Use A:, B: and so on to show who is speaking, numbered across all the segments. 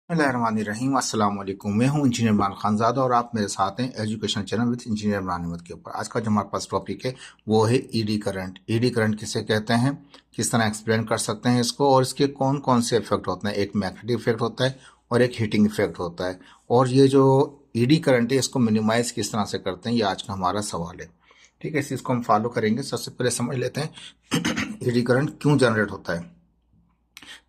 A: बिस्मिल्लाहिर्रहमानिर्रहीम। अस्सलाम वालेकुम। मैं हूं इंजीनियर इमरान खानजादा और आप मेरे साथ हैं education channel with engineer Imran Ahmed के ऊपर। आज का जो हमारे पास टॉपिक है वो है ईडी करंट। ईडी करंट किसे कहते हैं, किस तरह एक्सप्लेन कर सकते हैं इसको, और इसके कौन कौन से इफेक्ट होते हैं। एक मैग्नेटिक इफेक्ट होता है और एक हीटिंग इफेक्ट होता है। और ये जो ईडी करंट है इसको मिनिमाइज किस तरह से करते हैं, ये आज का हमारा सवाल है। ठीक है, इस चीज़ को हम फॉलो करेंगे। सबसे पहले समझ लेते हैं ईडी करंट क्यों जनरेट होता है।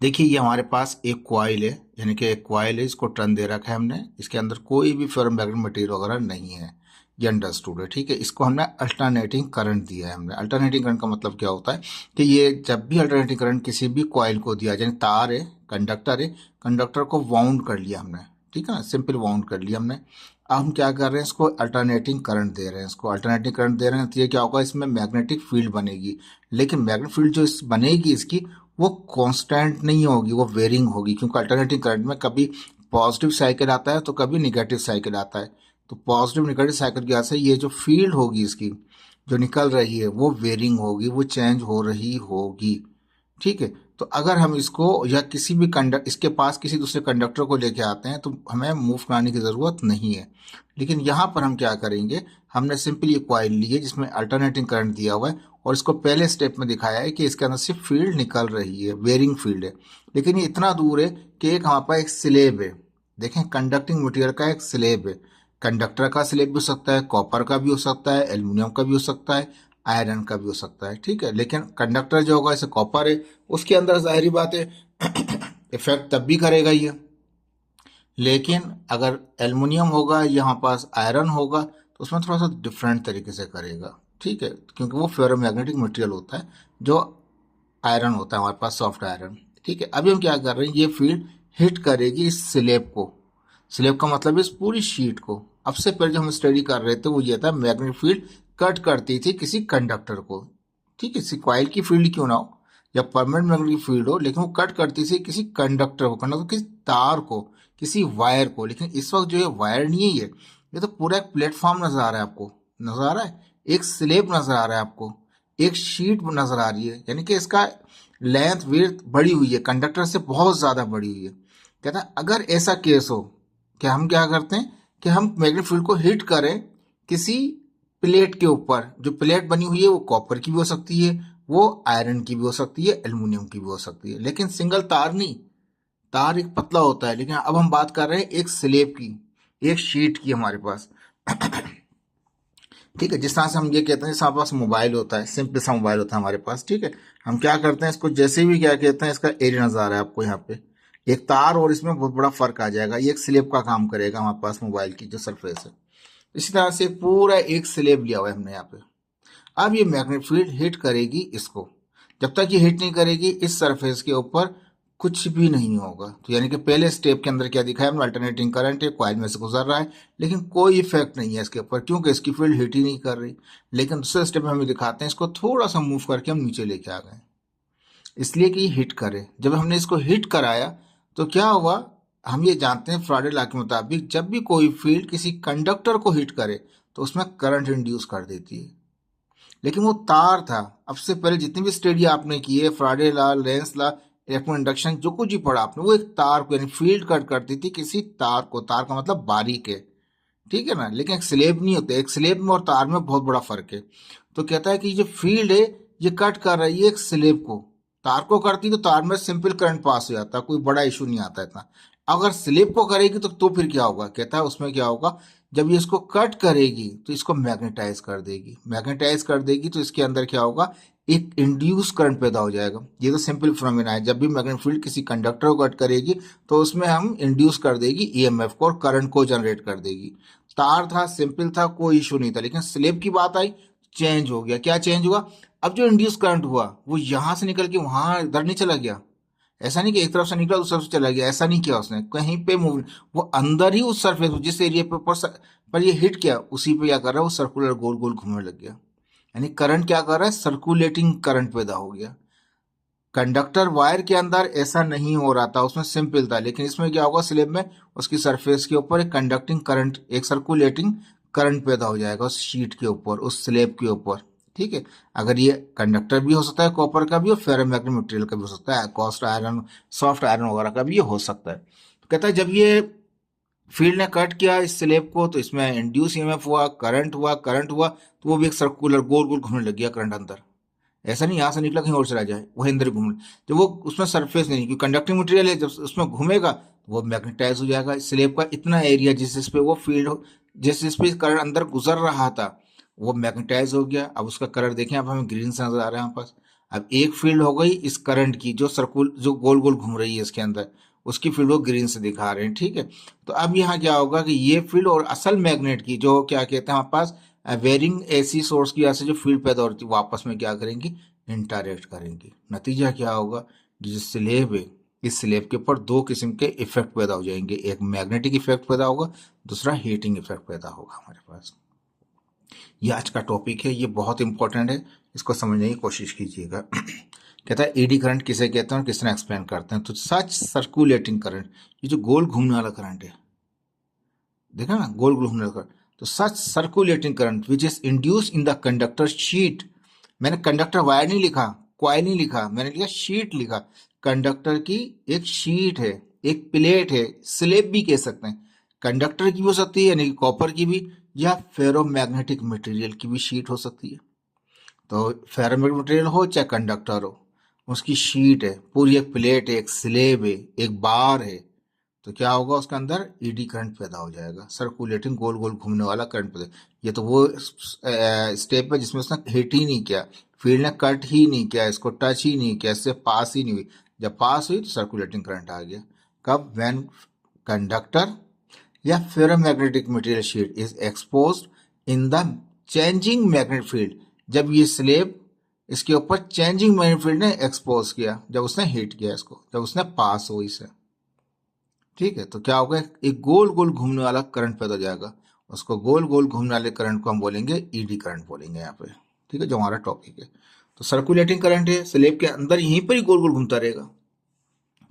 A: देखिए, ये हमारे पास एक कॉइल है, यानी कि एक कॉइल है, इसको टर्न दे रखा है हमने। इसके अंदर कोई भी फेरोमैग्नेटिक मटेरियल वगैरह नहीं है, ये अंडरस्टूड है। ठीक है, इसको हमने अल्टरनेटिंग करंट दिया है। हमने अल्टरनेटिंग करंट का मतलब क्या होता है कि ये जब भी अल्टरनेटिंग करंट किसी भी कॉइल को दिया जाए, तार है, कंडक्टर है, कंडक्टर को वाउंड कर लिया हमने। ठीक है ना, सिंपल वाउंड कर लिया हमने। अब हम क्या कर रहे हैं, इसको अल्टरनेटिंग करंट दे रहे हैं। इसको अल्टरनेटिंग करंट दे रहे हैं तो ये क्या होगा, इसमें मैग्नेटिक फील्ड बनेगी। लेकिन मैग्नेटिक फील्ड जो इस बनेगी इसकी, वो कांस्टेंट नहीं होगी, वो वेरिंग होगी। क्योंकि अल्टरनेटिंग करंट में कभी पॉजिटिव साइकिल आता है तो कभी निगेटिव साइकिल आता है। तो पॉजिटिव निगेटिव साइकिल की वजह से ये जो फील्ड होगी इसकी जो निकल रही है वो वेरिंग होगी, वो चेंज हो रही होगी। ठीक है, तो अगर हम इसको या किसी भी कंडक्ट इसके पास किसी दूसरे कंडक्टर को लेके आते हैं तो हमें मूव कराने की ज़रूरत नहीं है। लेकिन यहाँ पर हम क्या करेंगे, हमने सिंपली एक कॉइल ली है जिसमें अल्टरनेटिंग करंट दिया हुआ है और इसको पहले स्टेप में दिखाया है कि इसके अंदर से फील्ड निकल रही है, वेरिंग फील्ड है। लेकिन ये इतना दूर है कि एक हमारे पास एक स्लेब है। देखें, कंडक्टिंग मटेरियल का एक स्लेब है। कंडक्टर का स्लेब भी हो सकता है, कॉपर का भी हो सकता है, एल्यूमिनियम का भी हो सकता है, आयरन का भी हो सकता है। ठीक है, लेकिन कंडक्टर जो होगा जैसे कॉपर है, उसके अंदर जाहिर बात है इफेक्ट तब भी करेगा ये। लेकिन अगर एल्युमिनियम होगा, यहाँ पास आयरन होगा, तो उसमें थोड़ा सा डिफरेंट तरीके से करेगा। ठीक है, क्योंकि वो फेरोमैग्नेटिक मटेरियल होता है, जो आयरन होता है हमारे पास, सॉफ्ट आयरन। ठीक है, अभी हम क्या कर रहे हैं, ये फील्ड हिट करेगी इस स्लेब को। स्लेब का मतलब इस पूरी शीट को। अब से पहले जो हम स्टडी कर रहे थे वो ये था, मैग्नेटिक फील्ड कट करती थी किसी कंडक्टर को। ठीक है, किसी कॉइल की फील्ड क्यों ना हो या परमानेंट मैग्नेटिक फील्ड हो, लेकिन वो कट करती थी किसी कंडक्टर को, कंडक्टर किसी तार को, किसी वायर को। लेकिन इस वक्त जो ये वायर नहीं है, ये तो पूरा एक प्लेटफॉर्म नजर आ रहा है आपको। नजर आ रहा है, एक स्लेब नजर आ रहा है आपको, एक शीट नजर आ रही है। यानी कि इसका लेंथ विड्थ बढ़ी हुई है, कंडक्टर से बहुत ज्यादा बढ़ी हुई है। कहता है अगर ऐसा केस हो कि हम क्या करते हैं कि हम मैग्नेटिक फील्ड को हिट करें किसी प्लेट के ऊपर। जो प्लेट बनी हुई है वो कॉपर की भी हो सकती है, वो आयरन की भी हो सकती है, एल्युमिनियम की भी हो सकती है, लेकिन सिंगल तार नहीं। तार एक पतला होता है। लेकिन अब हम बात कर रहे हैं एक स्लेब की, एक शीट की हमारे पास। ठीक है, जिस तरह से हम ये कहते हैं, जैसे हमारे पास मोबाइल होता है, सिंपल सा मोबाइल होता है हमारे पास। ठीक है, हम क्या करते हैं, इसको जैसे भी क्या कहते हैं, इसका एरिया नजर आ रहा है आपको यहाँ पे, एक तार और इसमें बहुत बड़ा फर्क आ जाएगा। ये एक स्लेब का काम करेगा हमारे पास मोबाइल की जो सरफेस है। इसी तरह से पूरा एक स्लेब लिया हुआ है हमने यहाँ पे। अब ये मैग्नेटिक फील्ड हिट करेगी इसको। जब तक ये हिट नहीं करेगी इस सरफेस के ऊपर, कुछ भी नहीं होगा। तो यानी कि पहले स्टेप के अंदर क्या दिखाया हमने, अल्टरनेटिंग करंट है, कॉइल में से गुजर रहा है, लेकिन कोई इफेक्ट नहीं है इसके ऊपर, क्योंकि इसकी फील्ड हिट ही नहीं कर रही। लेकिन दूसरे स्टेप में हमें दिखाते हैं, इसको थोड़ा सा मूव करके हम नीचे लेके आ गए, इसलिए कि हिट करे। जब हमने इसको हिट कराया तो क्या हुआ, हम ये जानते हैं फ्राडे लॉ के मुताबिक, जब भी कोई फील्ड किसी कंडक्टर को हिट करे तो उसमें करंट इंड्यूस कर देती है। लेकिन वो तार था। अब से पहले जितनी भी स्टडी आपने की है, फ्राडे law, Lenz law, electro induction, जो कुछ भी पढ़ा आपने, वो एक तार को यानी फील्ड कट करती थी किसी तार को। तार का मतलब बारीक है। ठीक है ना, लेकिन एक स्लेब नहीं होता। एक स्लेब में और तार में बहुत बड़ा फर्क है। तो कहता है कि जो फील्ड है ये कट कर रही है एक स्लेब को। तार को करती तो तार में सिंपल करंट पास हो जाता, कोई बड़ा इशू नहीं आता इतना। अगर स्लेब को करेगी तो फिर क्या होगा, कहता है उसमें क्या होगा, जब ये इसको कट करेगी तो इसको मैग्नेटाइज कर देगी। मैग्नेटाइज कर देगी तो इसके अंदर क्या होगा, एक इंड्यूस करंट पैदा हो जाएगा। ये तो सिंपल फिनोमेना है। जब भी मैग्नेटिक फील्ड किसी कंडक्टर को कट करेगी तो उसमें हम इंड्यूस कर देगी ईएमएफ को और करंट को जनरेट कर देगी। तार था, सिंपल था, कोई इशू नहीं था। लेकिन स्लेब की बात आई, चेंज हो गया। क्या चेंज हुआ, अब जो इंड्यूस करंट हुआ वो यहां से निकल के वहां इधर नहीं चला गया। ऐसा नहीं कि एक तरफ से निकला दूसरी तरफ से चला गया, ऐसा नहीं किया उसने, कहीं पे मूव। वो अंदर ही उस सरफेस जिस एरिया पे पर ये हिट किया, उसी पे क्या कर रहा है, वो सर्कुलर गोल गोल घूमने लग गया। यानी करंट क्या कर रहा है, सर्कुलेटिंग करंट पैदा हो गया। कंडक्टर वायर के अंदर ऐसा नहीं हो रहा था, उसमें सिंपल था। लेकिन इसमें क्या होगा, स्लेब में उसकी सरफेस के ऊपर एक कंडक्टिंग करंट, एक सर्कुलेटिंग करंट पैदा हो जाएगा उस शीट के ऊपर, उस स्लेब के ऊपर। ठीक है, अगर ये कंडक्टर भी हो सकता है कॉपर का भी, और फेरोमैग्नेटिक मटेरियल का भी हो सकता है, कॉस्ट आयरन, सॉफ्ट आयरन वगैरह का भी ये हो सकता है। कहता है जब ये फील्ड ने कट किया इस स्लेब को तो इसमें इंड्यूस ईएमएफ हुआ, करंट हुआ, तो वो भी एक सर्कुलर गोल गोल घूमने लग गया करंट अंदर। ऐसा नहीं यहाँ से निकला कहीं और चला जाए, वही अंदर घूमने, जब वो उसमें सरफेस नहीं, क्योंकि कंडक्टिंग मटेरियल है, जब उसमें घूमेगा तो वो मैग्नेटाइज हो जाएगा। स्लेब का इतना एरिया जिस पे वो फील्ड हो, जिस पे करंट अंदर गुजर रहा था वो मैग्नेटाइज हो गया। अब उसका कलर देखें, अब हमें ग्रीन से नजर आ रहा है यहाँ पास। अब एक फील्ड हो गई इस करंट की जो गोल गोल घूम रही है इसके अंदर, उसकी फील्ड वो ग्रीन से दिखा रहे हैं, ठीक है। तो अब यहाँ क्या होगा कि ये फील्ड और असल मैग्नेट की जो क्या कहते हैं हमारे पास वेरिंग एसी सोर्स की वजह से जो फील्ड पैदा होती है वो आपस में क्या करेंगी, इंटरैक्ट करेंगी। नतीजा क्या होगा, जो स्लेब है इस स्लेब के ऊपर दो किस्म के इफेक्ट पैदा हो जाएंगे, एक मैग्नेटिक इफेक्ट पैदा होगा, दूसरा हीटिंग इफेक्ट पैदा होगा हमारे पास। ये आज का टॉपिक है, ये बहुत इंपॉर्टेंट है, इसको समझने की कोशिश कीजिएगा। कहता है ईडी करंट किसे कहते हैं और किस तरह एक्सप्लेन करते हैं। तो सच सर्कुलेटिंग करंट, ये जो गोल घूमने वाला करंट है, देखा ना, गोल गोल घूमने वाला करंट, तो such circulating current which is induce in the conductor sheet. मैंने कंडक्टर वायर नहीं लिखा, कॉइल नहीं लिखा, मैंने लिखा शीट लिखा। कंडक्टर की एक शीट है, एक प्लेट है, स्लेब भी कह सकते हैं। कंडक्टर की भी हो सकती है, यानी कि कॉपर की भी, या फेरोमैग्नेटिक मटेरियल की भी शीट हो सकती है। तो फेरोमैग्नेटिक मटेरियल हो चाहे कंडक्टर हो, उसकी शीट है, पूरी एक प्लेट है, एक स्लेब है, एक बार है, तो क्या होगा उसके अंदर ईडी करंट पैदा हो जाएगा, सर्कुलेटिंग गोल गोल घूमने वाला करंट पैदा। ये तो वो स्टेप है जिसमें उसने हिट ही नहीं किया, फील्ड ने कट ही नहीं किया, इसको टच ही नहीं किया, इससे पास ही नहीं हुई। जब पास हुई तो सर्कुलेटिंग करंट आ गया। कब, व्हेन कंडक्टर या ferromagnetic material sheet is exposed in the changing magnetic field. जब ये स्लेब इसके ऊपर चेंजिंग मैग्नेटिक फील्ड ने एक्सपोज किया, जब उसने हिट किया इसको, जब उसने पास हो इसे, ठीक है, तो क्या होगा, एक गोल गोल घूमने वाला करंट पैदा हो जाएगा। उसको गोल गोल घूमने वाले करंट को हम बोलेंगे ईडी करंट बोलेंगे यहाँ पे, ठीक है, जो हमारा टॉपिक है। तो सर्कुलेटिंग करंट है, स्लेब के अंदर यहीं पर ही गोल गोल घूमता रहेगा,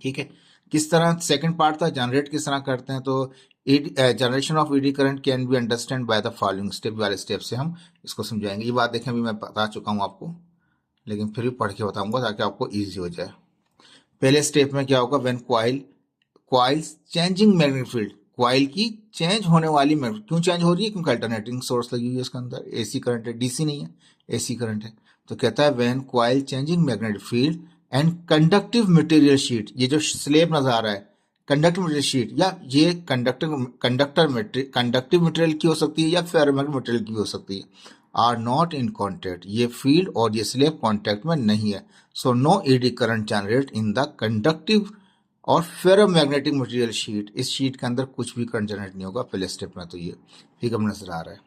A: ठीक है। किस तरह, सेकंड पार्ट था जनरेट किस तरह करते हैं। तो generation of eddy current can be understand by the following step, वाले स्टेप से हम इसको समझाएंगे। ये बात देखें, अभी मैं बता चुका हूँ आपको, लेकिन फिर भी पढ़ के बताऊंगा ताकि आपको ईजी हो जाए। पहले स्टेप में क्या होगा, when coils changing magnetic field, coil की चेंज होने वाली मैग्नेटिक, क्यों चेंज हो रही है, क्योंकि अल्टरनेटिंग सोर्स लगी हुई है उसके अंदर, एसी करंट है, डीसी नहीं है, एसी करंट है। तो कहता है when coil changing magnetic field and conductive material sheet, ये जो स्लेब नजर आ रहा है कंडक्टिव मटेरियल शीट, या ये कंडक्टिव मटेरियल की हो सकती है या फेरोमैग्नेटिक मटेरियल की हो सकती है, आर नॉट इन कॉन्टैक्ट, ये फील्ड और ये स्लेब कॉन्टैक्ट में नहीं है। So no eddy current generate in the conductive और फेरोमैग्नेटिक मटेरियल शीट, इस शीट के अंदर कुछ भी करंट जनरेट नहीं होगा। पहले स्टेप में तो ये फिगर में नजर आ रहा है।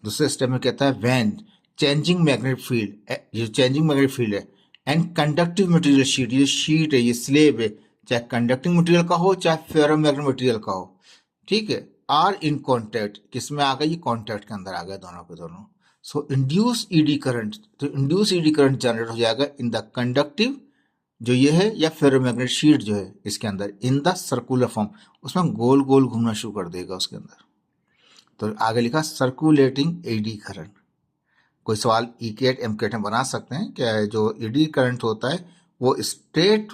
A: दूसरे स्टेप में कहता है व्हेन चेंजिंग मैग्नेटिक फील्ड, ये चेंजिंग मैग्नेटिक फील्ड है, एंड कंडक्टिव मटेरियल शीट, ये शीट है, ये स्लेब है, चाहे कंडक्टिंग मटेरियल का हो चाहे फेरोमैग्नेटिक मटेरियल का हो, ठीक है, आर इन कॉन्टैक्ट, किसमें आ गया, ये कॉन्टैक्ट के अंदर आ गया दोनों के दोनों। सो इंड्यूस ईडी करंट, तो इंड्यूस ईडी करंट जनरेट हो जाएगा इन द कंडक्टिव जो ये है, या फेरोमैग्नेटिक शीट जो है इसके अंदर, इन द सर्कुलर फॉर्म, उसमें गोल गोल घूमना शुरू कर देगा उसके अंदर। तो आगे लिखा सर्कुलेटिंग एडी करंट। कोई सवाल ईकेट एमकेट में बना सकते हैं क्या, जो एडी करंट होता है वो स्ट्रेट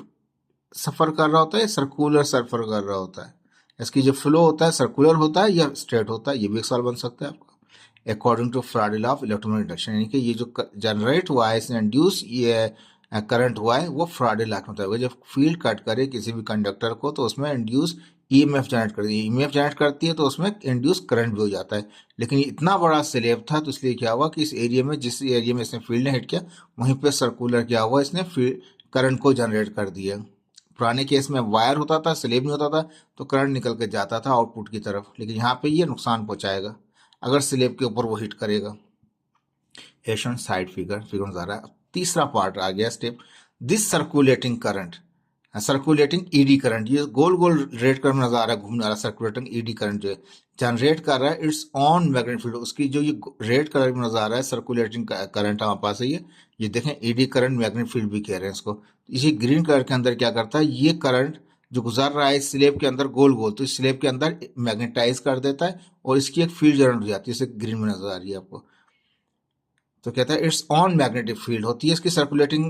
A: सफर कर रहा होता है, सर्कुलर सफर कर रहा होता है, इसकी जो फ्लो होता है सर्कुलर होता है या स्ट्रेट होता है, ये भी एक सवाल बन सकता है आपका। According to Faraday law of electromagnetic induction, यानी कि ये जो जनरेट हुआ है, इसने इंड्यूस ये करंट हुआ है, वो फैराडे लॉ के मुताबिक, जब फील्ड कट करे किसी भी कंडक्टर को तो उसमें इंड्यूस ईएमएफ जनरेट करती है, ईएमएफ जनरेट करती है तो उसमें इंड्यूस करंट भी हो जाता है। लेकिन ये इतना बड़ा स्लेब था तो इसलिए क्या हुआ कि इस एरिया में, जिस एरिया में इसने फील्ड ने हिट किया, वहीं पे सर्कुलर क्या हुआ, इसने करंट को जनरेट कर दिया। पुराने केस में वायर होता था, स्लेब नहीं होता था, तो करंट निकल के जाता था आउटपुट की तरफ, लेकिन यहाँ पे ये नुकसान पहुंचाएगा अगर स्लेब के ऊपर वो हिट करेगा। एशन साइड फिगर नजर आ रहा है। तीसरा पार्ट आ गया step, this circulating current, circulating eddy current, ये गोल गोल रेड करंट नजर आ रहा है, घूमने वाला सर्कुलेटिंग ईडी करंट जो है जनरेट कर रहा है इट्स ऑन मैग्नेटिक फील्ड, उसकी जो ये रेड कलर में नजर आ रहा है सर्कुलेटिंग करंट हमारे पास है, ये देखें ईडी करंट, मैग्नेटिक फील्ड भी कह रहे हैं इसको। इसी ग्रीन कलर के अंदर क्या करता है, ये करंट जो गुजर रहा है स्लेब के अंदर गोल गोल, तो इस स्लेब के अंदर मैग्नेटाइज कर देता है और इसकी एक फील्ड जनरेट हो जाती है, इसे ग्रीन में नजर आ रही है आपको। तो कहता है इट्स ऑन मैग्नेटिक फील्ड होती है इसकी सर्कुलेटिंग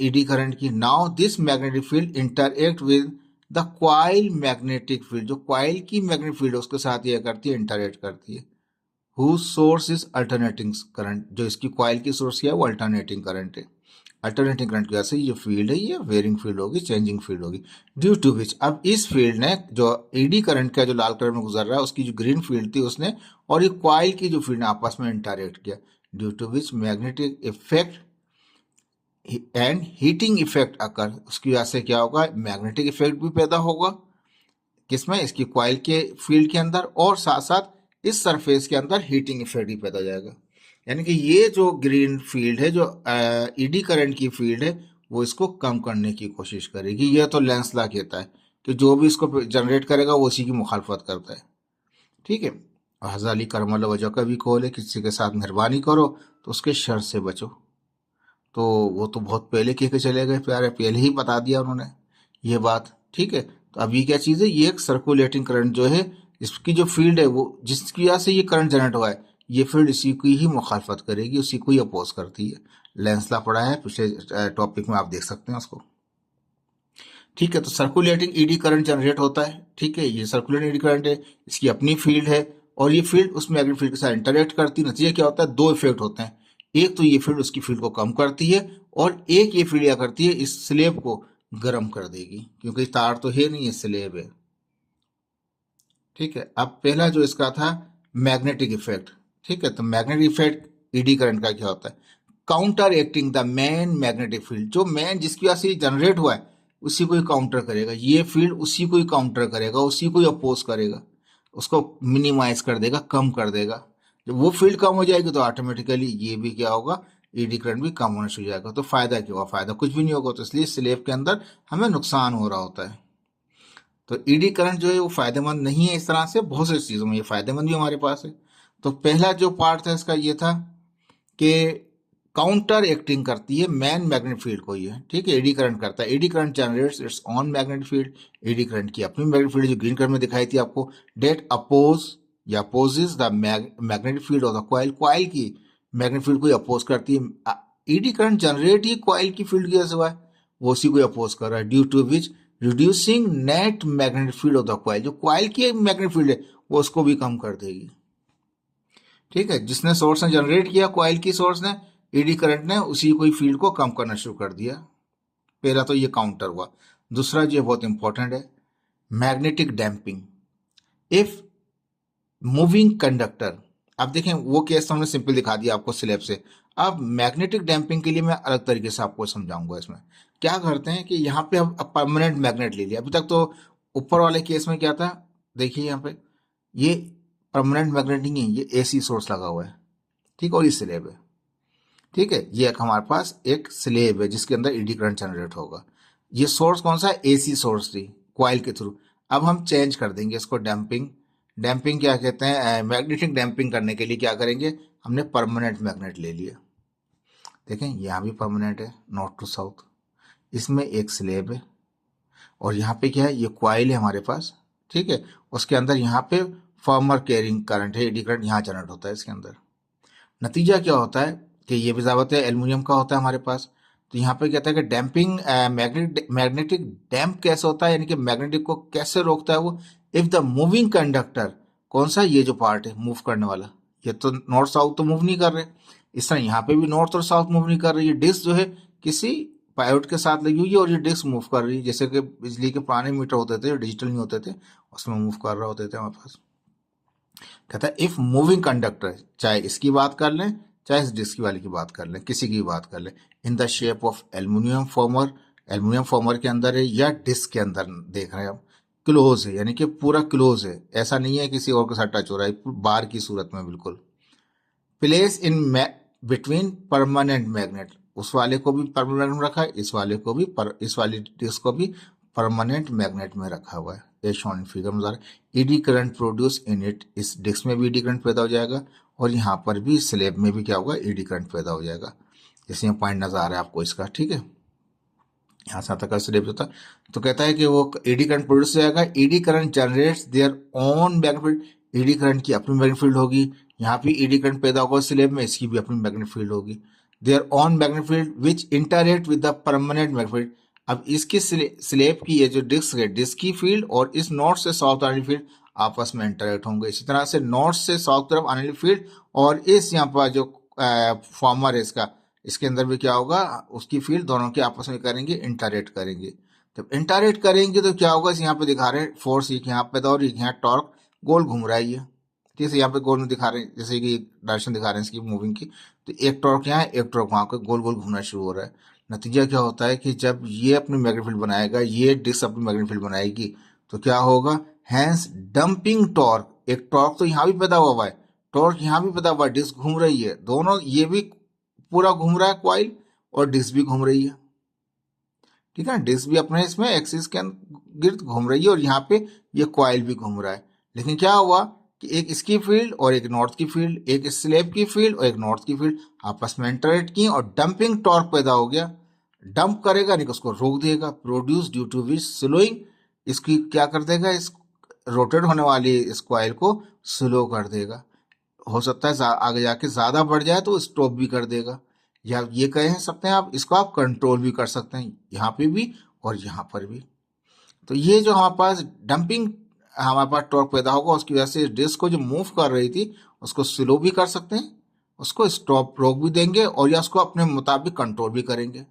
A: ईडी करंट की। Now this magnetic field interact with the coil magnetic field, जो क्वाइल की मैग्नेटिक फील्ड है उसके साथ ये करती है, इंटरेक्ट करती है। Whose source is alternating current, जो इसकी क्वाइल की सोर्स है वो अल्टरनेटिंग करंट है। अल्टरनेटिंग करंट की वजह से ये फील्ड है ये वेरिंग फील्ड होगी, चेंजिंग फील्ड होगी। ड्यू टू विच, अब इस फील्ड ने जो ईडी करंट का जो लाल कलर में गुजर रहा है उसकी जो ग्रीन फील्ड थी उसने और ये क्वाइल की जो फील्ड ने आपस में इंटरेक्ट किया। Due to which magnetic effect and heating effect occur, उसकी वजह से क्या होगा, मैग्नेटिक इफेक्ट भी पैदा होगा किसमें, इसकी क्वाइल के फील्ड के अंदर, और साथ साथ इस सरफेस के अंदर हीटिंग इफेक्ट भी पैदा हो जाएगा। यानी कि ये जो ग्रीन फील्ड है, जो ईडी करंट की फील्ड है, वो इसको कम करने की कोशिश करेगी। ये तो लेंस लॉ कहता है कि जो भी इसको जनरेट करेगा वो उसी की मुखालफत करता है, ठीक है। और हज़ाली करमल वजह का भी कॉल है, किसी के साथ मेहरबानी करो तो उसके शर से बचो। तो वो तो बहुत पहले कह के चले गए प्यारे, पहले ही बता दिया उन्होंने ये बात, ठीक है। तो अब ये क्या चीज़ है, ये एक सर्कुलेटिंग करंट जो है, इसकी जो फील्ड है वो जिसकी वजह से ये करंट जनरेट हुआ है, ये फील्ड इसी की ही मुखालफत करेगी, उसी को ही अपोज करती है। लेंस लॉ पढ़ा है पिछले टॉपिक में, आप देख सकते हैं उसको, ठीक है। तो सर्कुलेटिंग ईडी करंट जनरेट होता है, ठीक है। ये सर्कुलेटिंग ईडी करंट है, इसकी अपनी फील्ड है और ये फील्ड उस मैग्नेटिक फील्ड के साथ इंटरेक्ट करती है। नतीजा क्या होता है, दो इफेक्ट होते हैं। एक तो ये फील्ड उसकी फील्ड को कम करती है और एक ये फील्ड क्या करती है, इस स्लेब को गर्म कर देगी, क्योंकि तार तो है नहीं, ये स्लेब है, ठीक है। अब पहला जो इसका था मैग्नेटिक इफेक्ट, ठीक है। तो मैग्नेटिक इफेक्ट ईडी करंट का क्या होता है, counter acting the main magnetic field, जो मेन जिसकी वजह से जनरेट हुआ है उसी को ही काउंटर करेगा, ये फील्ड उसी को ही काउंटर करेगा, उसी को ही अपोज करेगा, उसको मिनिमाइज कर देगा, कम कर देगा। जब वो फील्ड कम हो जाएगी तो ऑटोमेटिकली ये भी क्या होगा, ईडी करंट भी कम होने शुरू हो जाएगा। तो फायदा क्या होगा, फायदा कुछ भी नहीं होगा। तो इसलिए स्लेब के अंदर हमें नुकसान हो रहा होता है। तो ईडी करंट जो है वो फायदेमंद नहीं है, इस तरह से बहुत सी चीज़ों में ये फायदेमंद भी हमारे पास है। तो पहला जो पार्ट था इसका ये था कि काउंटर एक्टिंग करती है मैन मैग्नेटिक फील्ड को, ये ठीक है, एडी करंट करता है। Eddy current generates it's on magnetic field, eddy current की अपनी मैग्नेटिक फील्ड जो ग्रीन कलर में दिखाई थी आपको, डेट अपोज या opposes the magnetic field of the coil, coil की मैग्नेटिक फील्ड को अपोज करती है। एडी करंट जनरेट ही क्वाइल की फील्ड की वजह से हुआ है, वो उसी को अपोज कर रहा है। Due to which reducing net magnetic field of the coil, जो क्वाइल की मैग्नेटिक फील्ड है वो उसको भी कम कर देगी, ठीक है। जिसने सोर्स ने जनरेट किया, क्वाइल की सोर्स ने, ईडी करंट ने उसी को ही फील्ड को कम करना शुरू कर दिया। पहला तो ये काउंटर हुआ। दूसरा जो बहुत इंपॉर्टेंट है, magnetic damping. If moving conductor, अब देखें वो केस तो हमने सिंपल दिखा दिया आपको स्लैब से। अब मैग्नेटिक डैम्पिंग के लिए मैं अलग तरीके से आपको समझाऊंगा। इसमें क्या करते हैं कि यहाँ पे हम परमानेंट मैग्नेट ले लिया। अभी तक तो ऊपर वाले केस में क्या था, देखिए यहाँ पे ये परमानेंट मैग्नेट नहीं है, ये एसी सोर्स लगा हुआ है, ठीक, और ये स्लैब है, ठीक है। ये एक हमारे पास एक स्लेब है जिसके अंदर ईडी करंट जनरेट होगा। ये सोर्स कौन सा है, एसी सोर्स थी क्वाइल के थ्रू। अब हम चेंज कर देंगे इसको, डैम्पिंग। डैम्पिंग क्या कहते हैं, मैग्नेटिक डैम्पिंग करने के लिए क्या करेंगे, हमने परमानेंट मैग्नेट ले लिया। देखें यहाँ भी परमानेंट है, नॉर्थ टू साउथ, इसमें एक स्लेब है और यहाँ पे क्या है, ये क्वाइल है हमारे पास, ठीक है। उसके अंदर यहाँ पे फॉर्मर कैरिंग करंट है, ईडी करंट यहाँ जनरेट होता है इसके अंदर। नतीजा क्या होता है कि ये भी ज़ाबत है एल्युमिनियम का होता है हमारे पास। तो यहाँ पे कहता है कि डैम्पिंग मैग्नेटिक डैम्प कैसे होता है, यानी कि मैग्नेटिक को कैसे रोकता है वो, इफ द मूविंग कंडक्टर, कौन सा, ये जो पार्ट है मूव करने वाला, ये तो नॉर्थ साउथ तो मूव नहीं कर रहे, इस तरह यहाँ पे भी नॉर्थ और साउथ मूव नहीं कर रही। ये डिस्क जो है किसी पायोड के साथ लगी हुई है और ये डिस्क मूव कर रही है, जैसे कि बिजली के पुराने मीटर होते थे, डिजिटल नहीं होते थे, उसमें मूव कर रहे होते थे हमारे पास। कहता है इफ मूविंग कंडक्टर, चाहे इसकी बात कर लें चाहे इस डिस्क वाले की बात कर लें, किसी की बात कर लें, in the shape of aluminium farmer, aluminium farmer के अंदर है या डिस्क के अंदर देख रहे हैं हम, क्लोज है, यानी कि पूरा क्लोज है, ऐसा नहीं है किसी और के साथ टच हो रहा है, बार की सूरत में बिल्कुल। Place in between permanent magnet, उस वाले को भी परमानेंट रखा है, इस वाले को भी इस वाली डिस्क को भी परमानेंट मैग्नेट में रखा हुआ है। ये शॉन फिगर में eddy current produce in it, इस डिस्क में भी ईडी करंट पैदा हो जाएगा और यहाँ पर भी स्लेब में भी क्या होगा, ईडी करंट पैदा हो जाएगा। जैसे यहाँ पॉइंट नजर आ रहा है आपको इसका, ठीक है, यहाँ से तक का स्लेब होता है। तो कहता है कि वो ईडी करंट प्रोड्यूस हो जाएगा। Eddy current generates their own magnetic field, ED current की अपनी मैग्नेटिक फील्ड होगी, यहाँ भी ईडी करंट पैदा होगा स्लेब में, इसकी भी अपनी मैग्नेटिक फील्ड होगी। Their own magnetic field which interact with the permanent magnetic field, अब इसकी स्लेब की ये जो डिस्क है, डिस्क की फील्ड और इस नॉर्थ से साउथ आने वाली फील्ड आपस में इंटरेक्ट होंगे। इसी तरह से नॉर्थ से साउथ तरफ आने वाली फील्ड और इस यहाँ पर जो फॉर्मर है इसका, इसके अंदर भी क्या होगा, उसकी फील्ड दोनों के आपस में करेंगे, इंटरेक्ट करेंगे। जब इंटरेक्ट करेंगे तो क्या होगा, यहाँ पे दिखा रहे हैं फोर्स एक यहाँ पे था और एक यहाँ टॉर्क गोल घूम रहा है ये, ठीक है। यहाँ पे गोल में दिखा रहे हैं, जैसे कि डायरेक्शन दिखा रहे हैं इसकी मूविंग की, तो एक टॉर्क यहाँ है, एक टॉर्क वहां पे, गोल गोल घूमना शुरू हो रहा है। नतीजा क्या होता है कि जब ये अपनी मैग्नेटिक फील्ड बनाएगा, ये डिस्क अपनी मैग्नेटिक फील्ड बनाएगी, तो क्या होगा, हैंस डंपिंग टॉर्क, एक टॉर्क तो यहाँ भी पैदा हुआ है, टॉर्क यहाँ भी पैदा हुआ है, डिस्क घूम रही है, दोनों ये भी पूरा घूम रहा है क्वाइल और डिस्क भी घूम रही है, ठीक है। डिस्क भी अपने इसमें एक्सिस के गिर्द घूम रही है और यहाँ पे ये क्वाइल भी घूम रहा है। लेकिन क्या हुआ कि एक इसकी फील्ड और एक नॉर्थ की फील्ड, एक स्लेब की फील्ड और एक नॉर्थ की फील्ड आपस में इंटरेक्ट की और डंपिंग टॉर्क पैदा हो गया। डंप करेगा नहीं, उसको रोक देगा, produce due to which slowing, इसकी क्या कर देगा, इस रोटेट होने वाली इस क्वाइल को स्लो कर देगा। हो सकता है आगे जाके ज्यादा बढ़ जाए तो स्टॉप भी कर देगा, या ये कह सकते हैं आप, इसको आप कंट्रोल भी कर सकते हैं, यहाँ पे भी और यहाँ पर भी। तो ये जो हमारे पास डंपिंग, हमारे पास टॉर्क पैदा होगा, उसकी वजह से डिस्क को जो मूव कर रही थी उसको स्लो भी कर सकते हैं, उसको स्टॉप रोक भी देंगे और या उसको अपने मुताबिक कंट्रोल भी करेंगे।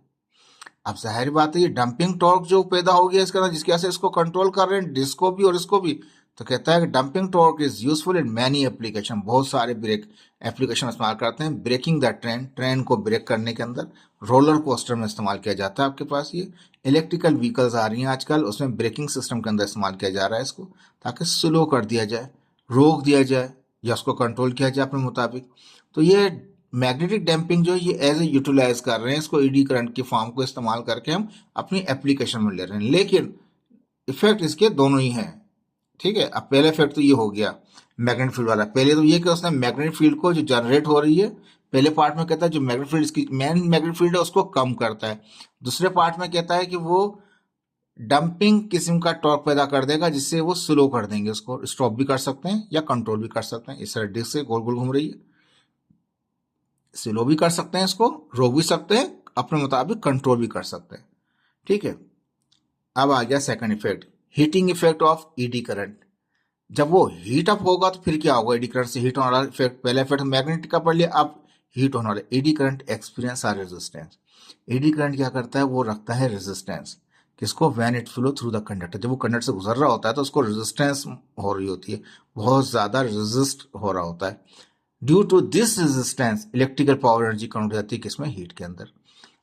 A: अब जाहिर बात है ये डंपिंग टॉर्क जो पैदा हो गया इसके अंदर, जिसकी वजह से इसको कंट्रोल कर रहे हैं डिस्क को भी और इसको भी, तो कहता है कि dumping torque is useful in many application, बहुत सारे ब्रेक एप्लीकेशन इस्तेमाल करते हैं। ब्रेकिंग द ट्रेन, ट्रेन को ब्रेक करने के अंदर, रोलर कोस्टर में इस्तेमाल किया जाता है आपके पास। ये इलेक्ट्रिकल व्हीकल्स आ रही हैं आजकल, उसमें ब्रेकिंग सिस्टम के अंदर इस्तेमाल किया जा रहा है इसको, ताकि स्लो कर दिया जाए, रोक दिया जाए या उसको कंट्रोल किया जाए अपने मुताबिक। तो ये मैग्नेटिक डैम्पिंग जो है ये एज ए यूटिलाइज कर रहे हैं, इसको ईडी करंट की फॉर्म को इस्तेमाल करके हम अपनी एप्लीकेशन में ले रहे हैं। लेकिन इफेक्ट इसके दोनों ही हैं, ठीक है। अब पहले इफेक्ट तो ये हो गया मैग्नेटिक फील्ड वाला, पहले तो ये कि उसने मैग्नेटिक फील्ड को जो जनरेट हो रही है, पहले पार्ट में कहता है जो मैग्नेटिक फील्ड इसकी मेन मैग्नेटिक फील्ड है उसको कम करता है, दूसरे पार्ट में कहता है कि वो डंपिंग किस्म का टॉर्क पैदा कर देगा जिससे वो स्लो कर देंगे, उसको स्टॉप भी कर सकते हैं या कंट्रोल भी कर सकते हैं। इस तरह डिस्क से गोल गोल घूम रही है, स्लो भी कर सकते हैं, इसको रोक भी सकते हैं, अपने मुताबिक कंट्रोल भी कर सकते हैं, ठीक है। अब आ गया second effect, heating effect of eddy current. जब वो हीट अप होगा तो फिर क्या होगा, ईडी करंट से हीट होने वाला इफेक्ट, पहला इफेक्ट मैग्नेटिक का पढ़ लिया, अब हीट होने वाला eddy current experience are resistance. Eddy current क्या करता है, वो रखता है रेजिस्टेंस, किसको, when it flow through the conductor, जब वो कंडक्टर से गुजर रहा होता है तो उसको रेजिस्टेंस हो रही होती है, बहुत ज्यादा रेजिस्ट हो रहा होता है। Due to this resistance electrical power energy convert हो जाती है किसमें, हीट के अंदर।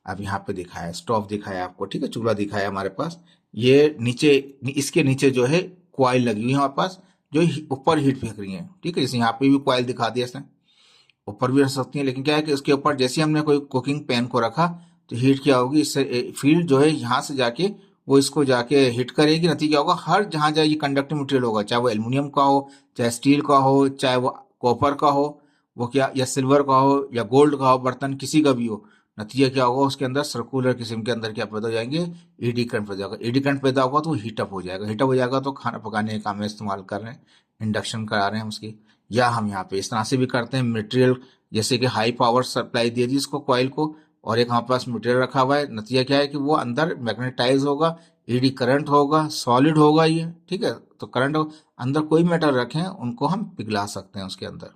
A: अब यहाँ पे दिखाया, स्टोव दिखाया आपको, ठीक है, चूल्हा दिखाया हमारे पास, ये नीचे, इसके नीचे जो है क्वाइल लगी हुई है हमारे पास, जो ऊपर हीट फेंक रही है, ठीक है। जैसे यहाँ पे भी क्वाइल दिखा दिया इसने, ऊपर भी रख सकती है, लेकिन क्या है कि उसके ऊपर जैसे हमने कोई कुकिंग पैन को रखा तो हीट क्या होगी, इससे फील्ड जो है यहाँ से जाके वो इसको जाके हिट करेगी। नतीजा होगा हर जहां जहाँ ये कंडक्टिव मटेरियल होगा, चाहे वो एल्यूमिनियम का हो, चाहे स्टील का हो, चाहे वो कॉपर का हो, वो क्या, या सिल्वर का हो या गोल्ड का हो, बर्तन किसी का भी हो, नतीजा क्या होगा, उसके अंदर सर्कुलर किस्म के अंदर क्या पैदा हो जाएंगे, ईडी करंट पैदा होगा। ईडी करंट पैदा होगा तो हीटअप हो जाएगा, हीटअप हो जाएगा तो खाना पकाने के काम में इस्तेमाल कर रहे हैं, इंडक्शन करा रहे हैं उसकी। या हम यहाँ पे इस तरह से भी करते हैं, मटेरियल जैसे कि हाई पावर सप्लाई दे दी इसको कॉइल को, और एक हमारे पास मटेरियल रखा हुआ है, नतीजा क्या है कि वो अंदर मैग्नेटाइज होगा, ईडी करंट होगा, सॉलिड होगा ये, ठीक है। तो करंट अंदर कोई मेटल रखें उनको हम पिघला सकते हैं उसके अंदर।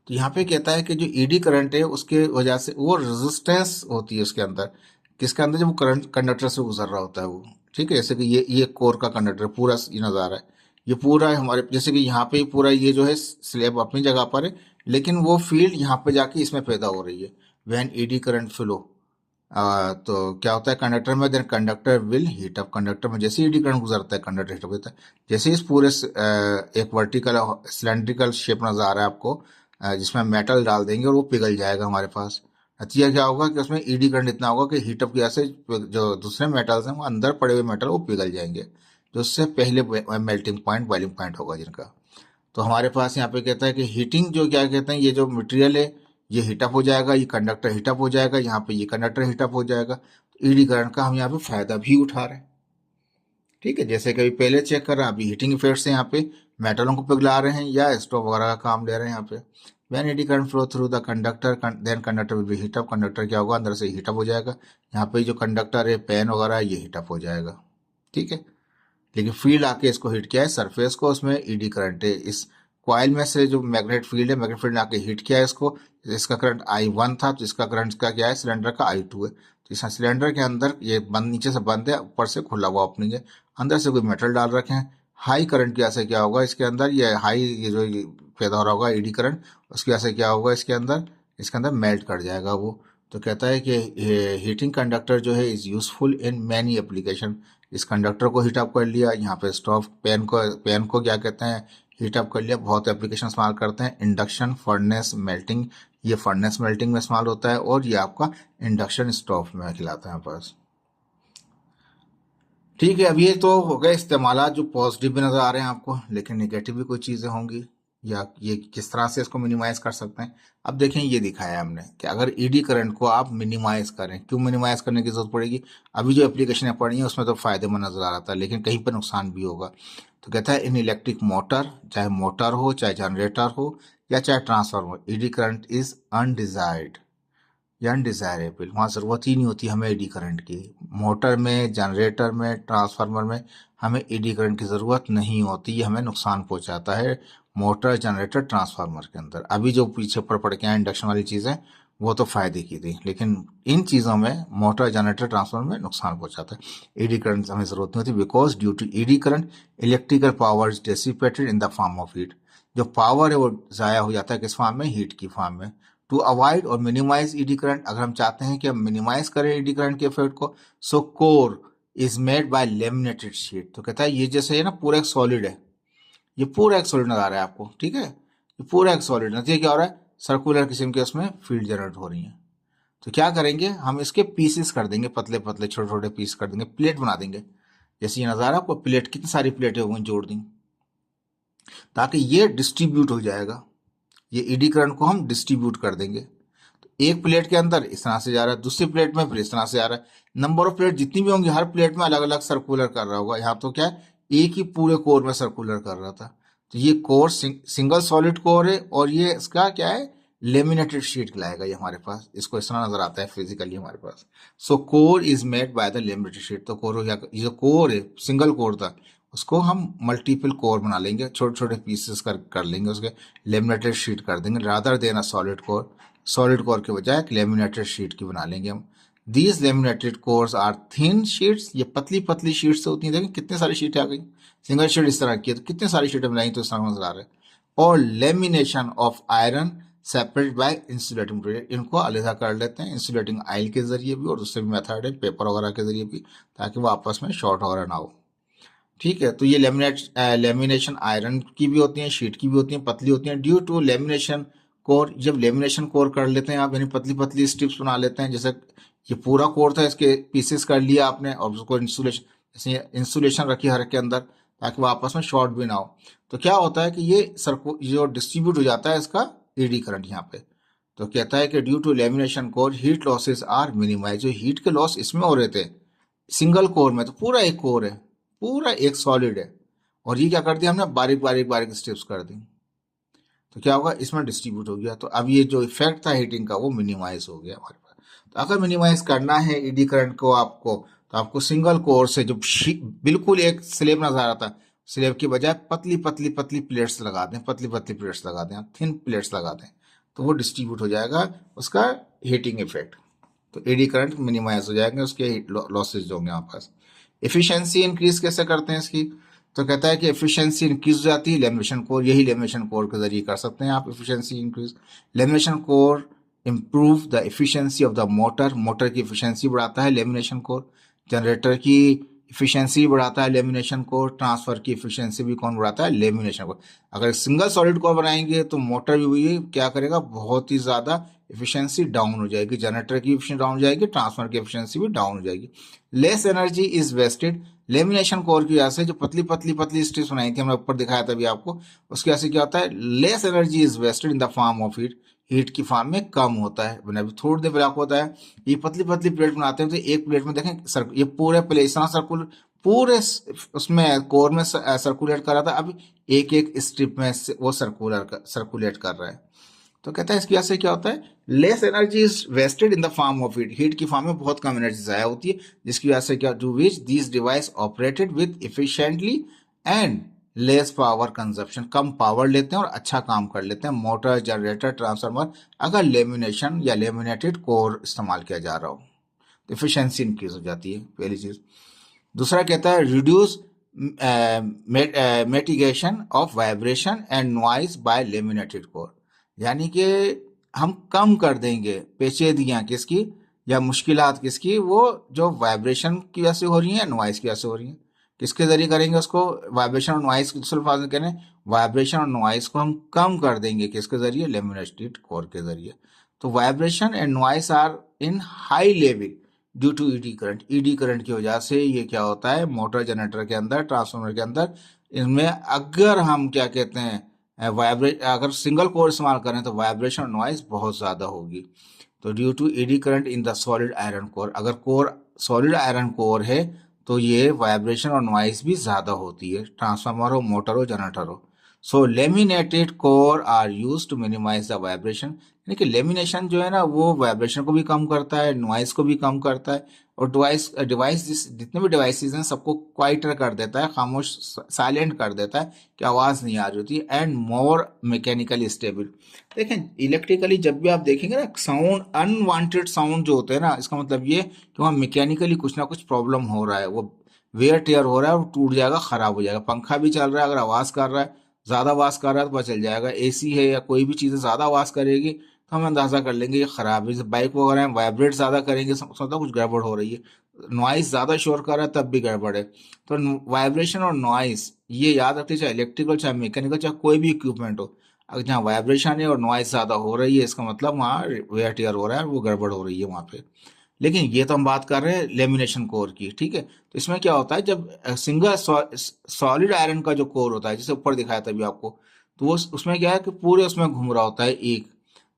A: तो यहाँ पे कहता है कि जो ईडी करंट है उसके वजह से वो रेजिस्टेंस होती है उसके अंदर, किसके अंदर, जब वो करंट कंडक्टर से गुजर रहा होता है वो, ठीक है। जैसे कि ये कोर का कंडक्टर पूरा ये नज़ारा है, ये पूरा हमारे, जैसे कि यहाँ पे पूरा ये जो है स्लेब अपनी जगह पर है, लेकिन वो फील्ड यहाँ पे जाके इसमें पैदा हो रही है, व्हेन ईडी करंट फ्लो। तो क्या होता है कंडक्टर में, then conductor will heat up, conductor में जैसे ईडी करंट गुजरता है कंडक्टर हीट अप होता है। जैसे इस पूरे एक वर्टिकल सिलेंड्रिकल शेप नजर आ रहा है आपको, जिसमें मेटल डाल देंगे और वो पिघल जाएगा हमारे पास। नतीजा क्या होगा कि उसमें ईडी करंट इतना होगा कि हीटअप की वजह से जो दूसरे मेटल्स हैं वो अंदर पड़े हुए मेटल वो पिघल जाएंगे, जो उससे पहले मेल्टिंग पॉइंट, बॉइलिंग पॉइंट होगा जिनका। तो हमारे पास यहाँ पे कहता है कि हीटिंग जो क्या कहते हैं, ये जो मटेरियल है ये हीटअप हो जाएगा, ये कंडक्टर हीटअप हो जाएगा, यहाँ पे ये कंडक्टर हीटअप हो जाएगा। ईडी करंट का हम यहाँ पे फायदा भी उठा रहे हैं, ठीक है। जैसे कि अभी पहले चेक कर रहा, अभी हीटिंग इफेक्ट से यहाँ पे मेटलों को पिघला रहे हैं या स्टोव वगैरह का काम ले रहे हैं यहाँ पे। When eddy current flow through the conductor then conductor will be heat up, conductor क्या होगा अंदर से हीट अप हो जाएगा। यहाँ पे जो कंडक्टर है पेन वगैरह है ये हीट अप हो जाएगा, ठीक है। लेकिन फील्ड आके इसको हिट किया है सरफेस को, उसमें ईडी करंट है। इस कॉइल में से जो मैग्नेट फील्ड है, मैग्नेट फील्ड ने आके हिट किया है इसको, इसका करंट I1 था तो इसका करंट का क्या है सिलेंडर का I2 है। तो इस सिलेंडर के अंदर ये बंद, नीचे से बंद है, ऊपर से खुला हुआ ओपनिंग है, अंदर से कोई मेटल डाल रखे हैं। हाई करंट की वजह से क्या होगा इसके अंदर, ये हाई ये जो पैदा हो रहा होगा ईडी करंट, उसकी वजह से क्या होगा इसके अंदर मेल्ट कर जाएगा वो। तो कहता है कि हीटिंग कंडक्टर जो है is useful in many application. इस कंडक्टर को हीट अप कर लिया, यहाँ पे स्टोव पेन को क्या कहते हैं हीट अप कर लिया। बहुत एप्लीकेशन इस्तेमाल करते हैं, इंडक्शन, फर्नेस, मेल्टिंग, ये फर्नेस मेल्टिंग में इस्तेमाल होता है, और ये आपका इंडक्शन स्टोव में खिलाता है पास। ठीक है, अब ये तो हो गए इस्तेमाल जो पॉजिटिव भी नजर आ रहे हैं आपको, लेकिन नेगेटिव भी कुछ चीजें होंगी, या ये किस तरह से इसको मिनिमाइज कर सकते हैं। अब देखें ये दिखाया है हमने कि अगर ईडी करंट को आप मिनिमाइज करें, क्यों मिनिमाइज करने की जरूरत पड़ेगी। अभी जो एप्लीकेशन पढ़ी है उसमें तो फायदेमंद नजर आ रहा था, लेकिन कहीं पर नुकसान भी होगा। तो कहता है इन इलेक्ट्रिक मोटर, चाहे मोटर हो, चाहे जनरेटर हो, या चाहे transformer, eddy current is undesired या अनडिजायरेबल। वहाँ ज़रूरत ही नहीं होती हमें ईडी करंट की। मोटर में, जनरेटर में, ट्रांसफार्मर में हमें ईडी करंट की ज़रूरत नहीं होती, ये हमें नुकसान पहुंचाता है मोटर, जनरेटर, ट्रांसफार्मर के अंदर। अभी जो पीछे पढ़ के आए इंडक्शन वाली चीज़ें वो तो फायदे की थी, लेकिन इन चीज़ों में मोटर, जनरेटर, ट्रांसफार्मर में नुकसान पहुंचाता है। ईडी करंट हमें ज़रूरत नहीं होती, because due to eddy current electrical power is dissipated in the form of heat. जो पावर है वो ज़ाया हो जाता है किस फॉर्म में, हीट की फॉर्म में। टू अवॉइड और मिनिमाइज ईडी करंट, अगर हम चाहते हैं कि हम मिनिमाइज करें ईडी करंट के इफेक्ट को, so core is made by laminated sheet. तो कहता है ये जैसे है ना पूरा एक सॉलिड है, ये पूरा एक सॉलिड नजर आ रहा है आपको, ठीक है, ये पूरा एक सॉलिड। नतीजा क्या हो रहा है, सर्कुलर किस्म के उसमें फील्ड जनरेट हो रही है। तो क्या करेंगे हम, इसके पीसेस कर देंगे, पतले पतले छोटे छोटे पीस कर देंगे, प्लेट बना देंगे। जैसे ये नजर आ रहा है आपको प्लेट, कितनी सारी प्लेटें हो गई जोड़ दी, ताकि ये डिस्ट्रीब्यूट हो जाएगा। ये ईडी करंट को हम डिस्ट्रीब्यूट कर देंगे। तो एक प्लेट के अंदर इस तरह से जा रहा है, दूसरी प्लेट में फिर इस तरह से आ रहा है। नंबर ऑफ प्लेट जितनी भी होंगी, हर प्लेट में अलग अलग सर्कुलर कर रहा होगा। यहाँ तो क्या है, एक ही पूरे कोर में सर्कुलर कर रहा था। तो ये कोर सिंगल सॉलिड कोर है, और ये इसका क्या है, लेमिनेटेड शीट लाएगा ये हमारे पास। इसको इस तरह नजर आता है फिजिकली हमारे पास। So core is made by the laminated sheet. तो कोर ये जो कोर है, सिंगल कोर था, उसको हम मल्टीपल कोर बना लेंगे, छोटे छोटे पीसेस कर लेंगे, उसके लेमिनेटेड शीट कर देंगे, rather than a solid core. Solid core के बजाय एक लेमिनेटेड शीट की बना लेंगे हम। These laminated cores are thin sheets, ये पतली पतली शीट्स होती हैं। देखिए कितनी सारी शीटें आ गई, सिंगल शीट इस तरह की है तो कितनी सारी शीटें बनाई, तो इस तरह नजर आ रहा है। और lamination of iron separate by insulating material, इनको अलग कर लेते हैं इंसुलेटिंग आयल के जरिए भी, और दूसरे भी मेथड है पेपर वगैरह के जरिए भी, ताकि वो आपस में शॉर्ट वगैरह ना हो। ठीक है, तो ये लेमिनेशन आयरन की भी होती है, शीट की भी होती है, पतली होती है। ड्यू टू लेमिनेशन कोर, जब लेमिनेशन कोर कर लेते हैं आप, यानी पतली पतली स्ट्रिप्स बना लेते हैं, जैसे ये पूरा कोर था, इसके पीसेस कर लिया आपने, और उसको इंसुलेशन, जैसे इंसुलेशन रखी हर के अंदर, ताकि वो आपस में शॉर्ट भी ना हो। तो क्या होता है कि ये जो डिस्ट्रीब्यूट हो जाता है इसका ईडी करंट यहाँ पे। तो कहता है कि due to lamination core heat losses are minimize. जो हीट के लॉस इसमें हो रहे थे सिंगल कोर में, तो पूरा एक कोर है, पूरा एक सॉलिड है, और ये क्या कर दिया हमने, बारीक बारीक बारीक स्टेप्स कर दी। तो क्या होगा, इसमें डिस्ट्रीब्यूट हो गया। तो अब ये जो इफेक्ट था हीटिंग का वो मिनिमाइज हो गया हमारे पास। तो अगर मिनिमाइज करना है ईडी करंट को आपको, तो आपको सिंगल कोर से जो बिल्कुल एक स्लेब नजर आ रहा था, स्लेब की बजाय पतली पतली पतली प्लेट्स लगा दें, पतली पतली प्लेट्स लगा दें, थिन प्लेट्स लगा दें, तो वो डिस्ट्रीब्यूट हो जाएगा उसका हीटिंग इफेक्ट। तो ईडी करंट मिनिमाइज हो जाएंगे, उसके लॉसेज जो होंगे हमारे पास। एफिशिएंसी इंक्रीज कैसे करते हैं इसकी, तो कहता है कि एफिशिएंसी इंक्रीज हो जाती है लेमिनेशन कोर, यही लेमिनेशन कोर के जरिए कर सकते हैं आप efficiency increase. Lamination core improve the efficiency of the motor, motor की एफिशिएंसी बढ़ाता है लेमिनेशन कोर। जनरेटर की एफिशिएंसी बढ़ाता है लेमिनेशन कोर। ट्रांसफर की एफिशिएंसी भी कौन बढ़ाता है, लेमिनेशन कोर। अगर सिंगल सॉलिड कोर बनाएंगे तो मोटर भी क्या करेगा, बहुत ही ज्यादा एफिशिएंसी डाउन हो जाएगी, जनरेटर की एफिशिएंसी डाउन हो जाएगी, ट्रांसफर की एफिशिएंसी भी डाउन हो जाएगी। Less energy is wasted, lamination core की वजह से जो पतली पतली पतली स्ट्रिप्स बनाई थी, हमने ऊपर दिखाया था अभी आपको, उसकी वजह से क्या होता है, less energy is wasted in the form of heat, heat की फॉर्म में कम होता है। मैंने अभी थोड़ी देर पहले आपको बताया, ये पतली पतली प्लेट बनाते हैं तो एक प्लेट में देखें ये पूरे प्लेट इस तरह सर्कुलर पूरे उसमें कोर में सर्कुलेट कर रहा था, अब एक एक स्ट्रिप में वो सर्कुलेट कर रहा है। तो कहता है इसकी वजह से क्या होता है, less energy is wasted in the form of heat, heat की फॉर्म में बहुत कम एनर्जी जाया होती है, जिसकी वजह से क्या, to which this device operated with efficiently and less power consumption, कम पावर लेते हैं और अच्छा काम कर लेते हैं मोटर, जनरेटर, ट्रांसफार्मर, अगर लेमिनेशन या लेमिनेटेड कोर इस्तेमाल किया जा रहा हो तो इफिशियंसी इंक्रीज हो जाती है, पहली चीज। दूसरा कहता है reduce mitigation of vibration and noise by laminated core, यानी कि हम कम कर देंगे पेचीदगियां किसकी या मुश्किलात किसकी, वो जो वाइब्रेशन की वजह से हो रही है, नॉइज की वजह से हो रही है। किसके जरिए करेंगे उसको, वाइब्रेशन और नॉइज, दूसरे अल्फाज में कह रहे हैं वाइब्रेशन और नॉइज को हम कम कर देंगे किसके जरिए, लेमिनेटेड कोर के जरिए। तो vibration and noise are in high level due to eddy current, eddy current की वजह से ये क्या होता है, मोटर, जनरेटर के अंदर, ट्रांसफार्मर के अंदर, इनमें अगर हम क्या कहते हैं वाइब्रेट, अगर सिंगल कोर इस्तेमाल करें तो वाइब्रेशन और नॉइज बहुत ज़्यादा होगी। तो due to eddy current in the solid iron core, अगर कोर सॉलिड आयरन कोर है तो ये वाइब्रेशन और नॉइज भी ज़्यादा होती है, ट्रांसफार्मर हो, मोटर हो, जनरेटर हो। So laminated core are use to minimise the vibration, यानी कि लेमिनेशन जो है ना वो वाइब्रेशन को भी कम करता है, नॉइज को भी कम करता है, और डिवाइस जितने भी डिवाइसेस हैं सबको क्वाइटर कर देता है, खामोश, साइलेंट कर देता है कि आवाज़ नहीं आ रही होती, एंड मोर मैकेनिकली स्टेबल। देखें इलेक्ट्रिकली जब भी आप देखेंगे ना साउंड, अनवांटेड साउंड जो होते हैं ना, इसका मतलब ये कि वहाँ मैकेनिकली कुछ ना कुछ प्रॉब्लम हो रहा है, वो वेयर टेयर हो रहा है, वो टूट जाएगा, खराब हो जाएगा। पंखा भी चल रहा है, अगर आवाज़ कर रहा है, ज़्यादा आवाज़ कर रहा है तो पता चल जाएगा। एसी है या कोई भी चीज़ ज़्यादा आवाज़ करेगी तो हम अंदाज़ा कर लेंगे ये ख़राब है। जैसे बाइक वगैरह में वाइब्रेट ज़्यादा करेंगे समझो कुछ गड़बड़ हो रही है, नॉइस ज़्यादा शोर कर रहा है तब भी गड़बड़ है। तो वाइब्रेशन और नॉइस ये याद रखते, चाहे इलेक्ट्रिकल, चाहे मैकेनिकल, चाहे कोई भी इक्विपमेंट हो, अगर जहाँ वाइब्रेशन है और नॉइस ज़्यादा हो रही है इसका मतलब वहाँ वेयर टेयर हो रहा है, वो गड़बड़ हो रही है वहाँ पे। लेकिन ये तो हम बात कर रहे हैं लेमिनेशन कोर की, ठीक है। तो इसमें क्या होता है, जब सिंगल सॉलिड आयरन का जो कोर होता है, जैसे ऊपर दिखाया था अभी आपको, तो वो उसमें क्या है कि पूरे उसमें घूम रहा होता है एक।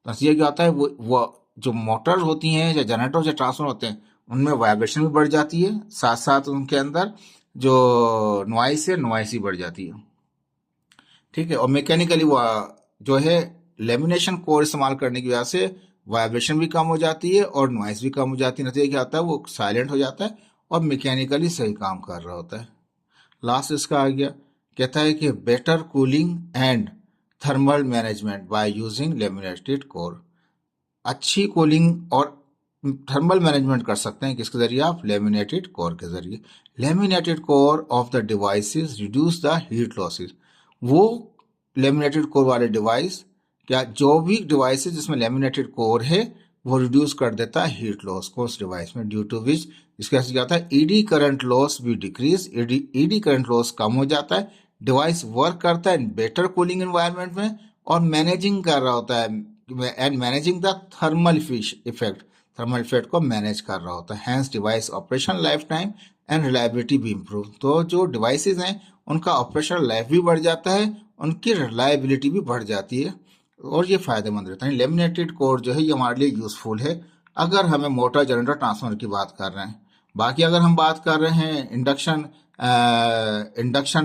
A: तो ये क्या होता है, वो जो मोटर होती हैं या जनरेटर या ट्रांसफार्मर होते हैं उनमें वाइब्रेशन भी बढ़ जाती है, साथ साथ उनके अंदर जो नॉइस है, नॉइस ही बढ़ जाती है, ठीक है। और मैकेनिकली वो जो है लेमिनेशन कोर इस्तेमाल करने की वजह से वाइब्रेशन भी कम हो जाती है और नॉइस भी कम हो जाती है। नतीजा क्या होता है, वो साइलेंट हो जाता है और मैकेनिकली सही काम कर रहा होता है। लास्ट इसका आ गया, कहता है कि better cooling and thermal management by using laminated core, अच्छी कूलिंग और थर्मल मैनेजमेंट कर सकते हैं किसके जरिए, आप लेमिनेटेड कोर के जरिए। Laminated core of the devices reduce the heat losses, वो लेमिनेटेड कोर वाले डिवाइस, क्या जो भी डिवाइस है जिसमें लेमिनेटेड कोर है वो रिड्यूस कर देता है हीट लॉस को उस डिवाइस में, ड्यू टू विच इसके वजह से क्या होता है, ईडी करंट लॉस भी डिक्रीज, ईडी करंट लॉस कम हो जाता है, डिवाइस वर्क करता है बेटर कूलिंग एनवायरनमेंट में और मैनेजिंग कर रहा होता है, and managing the thermal effect, thermal effect को मैनेज कर रहा होता है। Hence device operation life time and reliability भी इम्प्रूव, तो जो डिवाइसेस हैं उनका ऑपरेशन लाइफ भी बढ़ जाता है, उनकी रिलायबिलिटी भी बढ़ जाती है और ये फायदेमंद रहता है। लेमिनेटेड कोर जो है ये हमारे लिए यूजफुल है अगर हमें मोटर, जनरेटर, ट्रांसफार्मर की बात कर रहे हैं। बाकी अगर हम बात कर रहे हैं इंडक्शन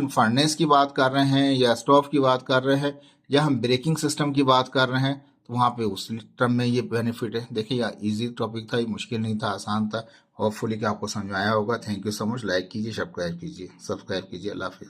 A: फर्नेस की बात कर रहे हैं या स्टोव की बात कर रहे हैं या हम ब्रेकिंग सिस्टम की बात कर रहे हैं तो वहाँ पे उस टर्म में ये बेनिफिट है। देखिए यार इजी टॉपिक था, ये मुश्किल नहीं था, आसान था। होपफुली कि आपको समझ में आया होगा। Thank you so much. Like कीजिए, सब्सक्राइब कीजिए, अल्लाह हाफिज़।